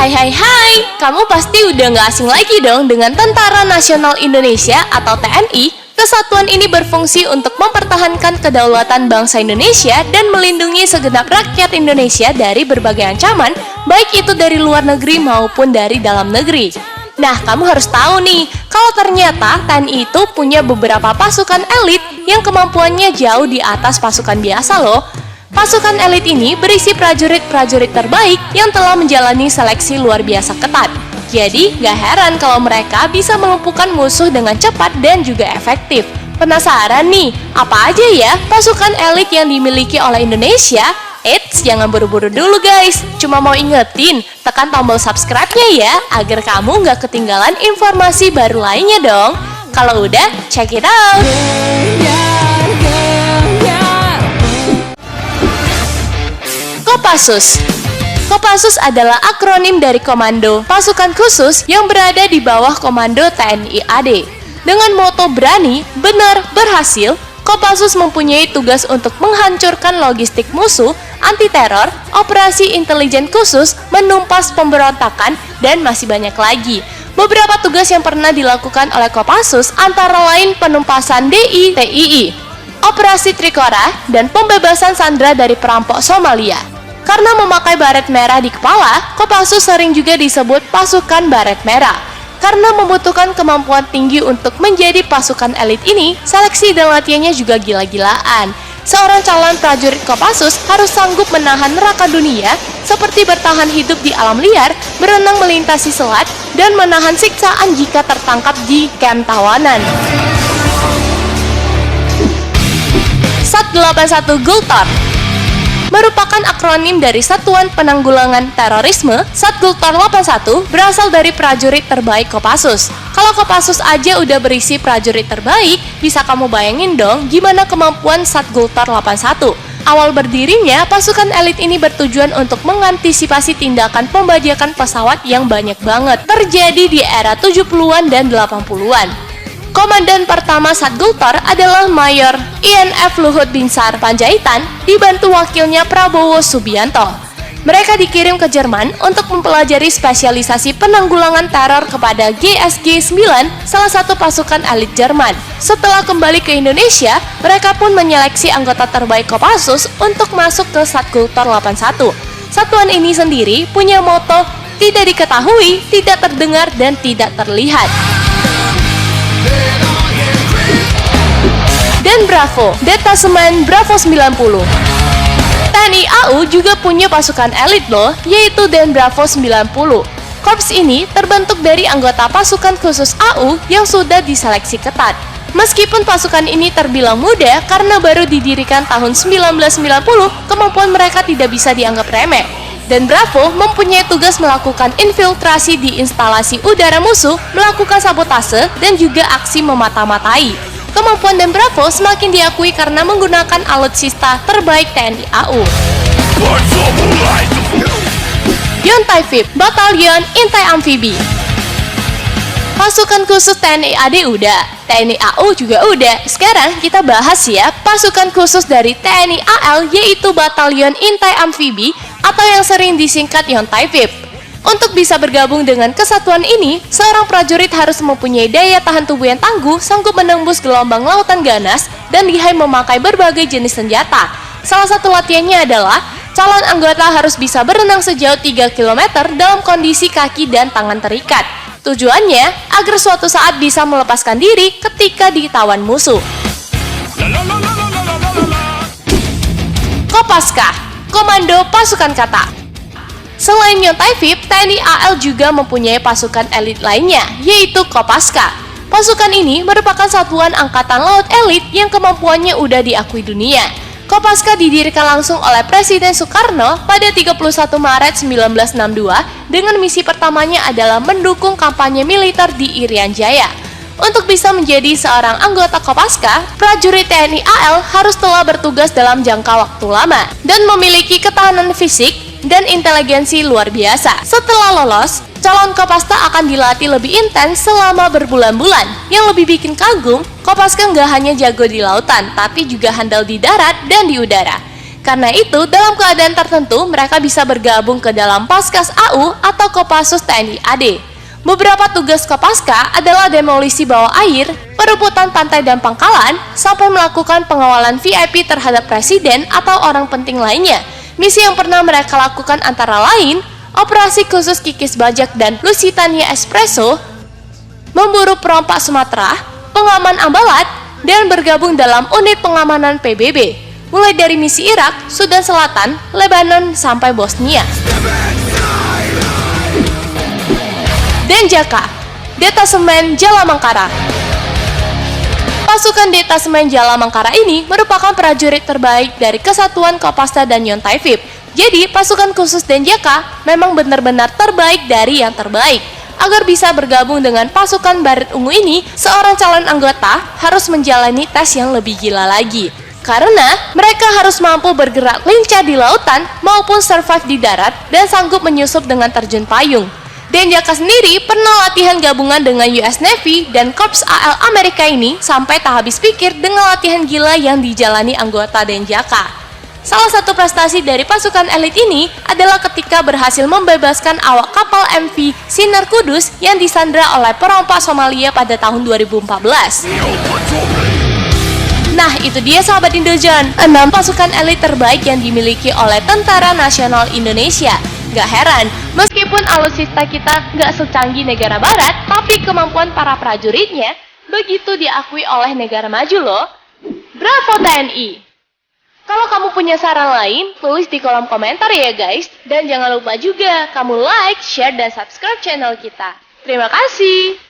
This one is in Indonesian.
Hai, kamu pasti udah gak asing lagi dong dengan Tentara Nasional Indonesia atau TNI. Kesatuan ini berfungsi untuk mempertahankan kedaulatan bangsa Indonesia dan melindungi segenap rakyat Indonesia dari berbagai ancaman, baik itu dari luar negeri maupun dari dalam negeri. Nah, kamu harus tahu nih, kalau ternyata TNI itu punya beberapa pasukan elit yang kemampuannya jauh di atas pasukan biasa loh. Pasukan elit ini berisi prajurit-prajurit terbaik yang telah menjalani seleksi luar biasa ketat. Jadi, gak heran kalau mereka bisa melumpuhkan musuh dengan cepat dan juga efektif. Penasaran nih, apa aja ya pasukan elit yang dimiliki oleh Indonesia? Eits, jangan buru-buru dulu guys. Cuma mau ingetin, tekan tombol subscribe-nya ya, agar kamu gak ketinggalan informasi baru lainnya dong. Kalau udah, check it out! Kopassus. Kopassus adalah akronim dari Komando Pasukan Khusus yang berada di bawah Komando TNI AD. Dengan moto berani, benar, berhasil, Kopassus mempunyai tugas untuk menghancurkan logistik musuh, anti-teror, operasi intelijen khusus, menumpas pemberontakan, dan masih banyak lagi. Beberapa tugas yang pernah dilakukan oleh Kopassus antara lain penumpasan DITII, operasi Trikora, dan pembebasan sandera dari perampok Somalia. Karena memakai baret merah di kepala, Kopassus sering juga disebut pasukan baret merah. Karena membutuhkan kemampuan tinggi untuk menjadi pasukan elit ini, seleksi dan latihannya juga gila-gilaan. Seorang calon prajurit Kopassus harus sanggup menahan neraka dunia, seperti bertahan hidup di alam liar, berenang melintasi selat, dan menahan siksaan jika tertangkap di kamp tawanan. SAT 81 Gultor merupakan akronim dari Satuan Penanggulangan Terorisme. SAT Gultor 81 berasal dari prajurit terbaik Kopassus. Kalau Kopassus aja udah berisi prajurit terbaik, bisa kamu bayangin dong gimana kemampuan SAT Gultor 81. Awal berdirinya, pasukan elit ini bertujuan untuk mengantisipasi tindakan pembajakan pesawat yang banyak banget terjadi di era 70-an dan 80-an. Komandan pertama SAT Gultor adalah Mayor INF Luhut Binsar Panjaitan, dibantu wakilnya Prabowo Subianto. Mereka dikirim ke Jerman untuk mempelajari spesialisasi penanggulangan teror kepada GSG 9, salah satu pasukan elit Jerman. Setelah kembali ke Indonesia, mereka pun menyeleksi anggota terbaik Kopassus untuk masuk ke SAT Gultor 81. Satuan ini sendiri punya moto, tidak diketahui, tidak terdengar, dan tidak terlihat. Dan Bravo, Detasemen Bravo 90. TNI AU juga punya pasukan elit loh, yaitu Den Bravo 90. Korps ini terbentuk dari anggota pasukan khusus AU yang sudah diseleksi ketat. Meskipun pasukan ini terbilang muda karena baru didirikan tahun 1990, kemampuan mereka tidak bisa dianggap remeh. Dan Bravo mempunyai tugas melakukan infiltrasi di instalasi udara musuh, melakukan sabotase, dan juga aksi memata-matai. Kemampuan Dan Bravo semakin diakui karena menggunakan alutsista terbaik TNI AU. Yontai VIP, Batalion Intai Amfibi. Pasukan khusus TNI AD udah, TNI AU juga udah. Sekarang kita bahas ya pasukan khusus dari TNI AL, yaitu Batalion Intai Amfibi atau yang sering disingkat Yontai VIP. Untuk bisa bergabung dengan kesatuan ini, seorang prajurit harus mempunyai daya tahan tubuh yang tangguh, sanggup menembus gelombang lautan ganas, dan lihai memakai berbagai jenis senjata. Salah satu latihannya adalah, calon anggota harus bisa berenang sejauh 3 km dalam kondisi kaki dan tangan terikat. Tujuannya, agar suatu saat bisa melepaskan diri ketika ditawan musuh. Kopaska, Komando Pasukan Kata. Selain Yontai VIP, TNI AL juga mempunyai pasukan elit lainnya, yaitu Kopaska. Pasukan ini merupakan satuan angkatan laut elit yang kemampuannya udah diakui dunia. Kopaska didirikan langsung oleh Presiden Soekarno pada 31 Maret 1962 dengan misi pertamanya adalah mendukung kampanye militer di Irian Jaya. Untuk bisa menjadi seorang anggota Kopaska, prajurit TNI AL harus telah bertugas dalam jangka waktu lama dan memiliki ketahanan fisik dan inteligensi luar biasa. Setelah lolos, calon Kopaska akan dilatih lebih intens selama berbulan-bulan. Yang lebih bikin kagum, Kopaska nggak hanya jago di lautan, tapi juga handal di darat dan di udara. Karena itu, dalam keadaan tertentu, mereka bisa bergabung ke dalam Paskas AU atau Kopassus TNI AD. Beberapa tugas Kopaska adalah demolisi bawah air, perebutan pantai dan pangkalan, sampai melakukan pengawalan VIP terhadap presiden atau orang penting lainnya. Misi yang pernah mereka lakukan antara lain, operasi khusus Kikis Bajak dan Lusitania Espresso, memburu perompak Sumatera, pengaman Ambalat, dan bergabung dalam unit pengamanan PBB, mulai dari misi Irak, Sudan Selatan, Lebanon, sampai Bosnia. Denjaka, Detasemen Jala Mangkara. Pasukan Detasemen Jala Mangkara ini merupakan prajurit terbaik dari Kesatuan Kopasda dan Yontaifib. Jadi, pasukan khusus Denjaka memang benar-benar terbaik dari yang terbaik. Agar bisa bergabung dengan pasukan Baret Ungu ini, seorang calon anggota harus menjalani tes yang lebih gila lagi. Karena mereka harus mampu bergerak lincah di lautan maupun survive di darat dan sanggup menyusup dengan terjun payung. Denjaka sendiri pernah latihan gabungan dengan US Navy dan Korps AL Amerika ini sampai tak habis pikir dengan latihan gila yang dijalani anggota Denjaka. Salah satu prestasi dari pasukan elit ini adalah ketika berhasil membebaskan awak kapal MV Sinar Kudus yang disandra oleh perompak Somalia pada tahun 2014. Nah, itu dia sahabat Indojan, 6 pasukan elit terbaik yang dimiliki oleh Tentara Nasional Indonesia. Gak heran, meskipun alutsista kita gak secanggih negara barat, tapi kemampuan para prajuritnya begitu diakui oleh negara maju loh. Bravo TNI! Kalau kamu punya saran lain, tulis di kolom komentar ya guys. Dan jangan lupa juga kamu like, share, dan subscribe channel kita. Terima kasih!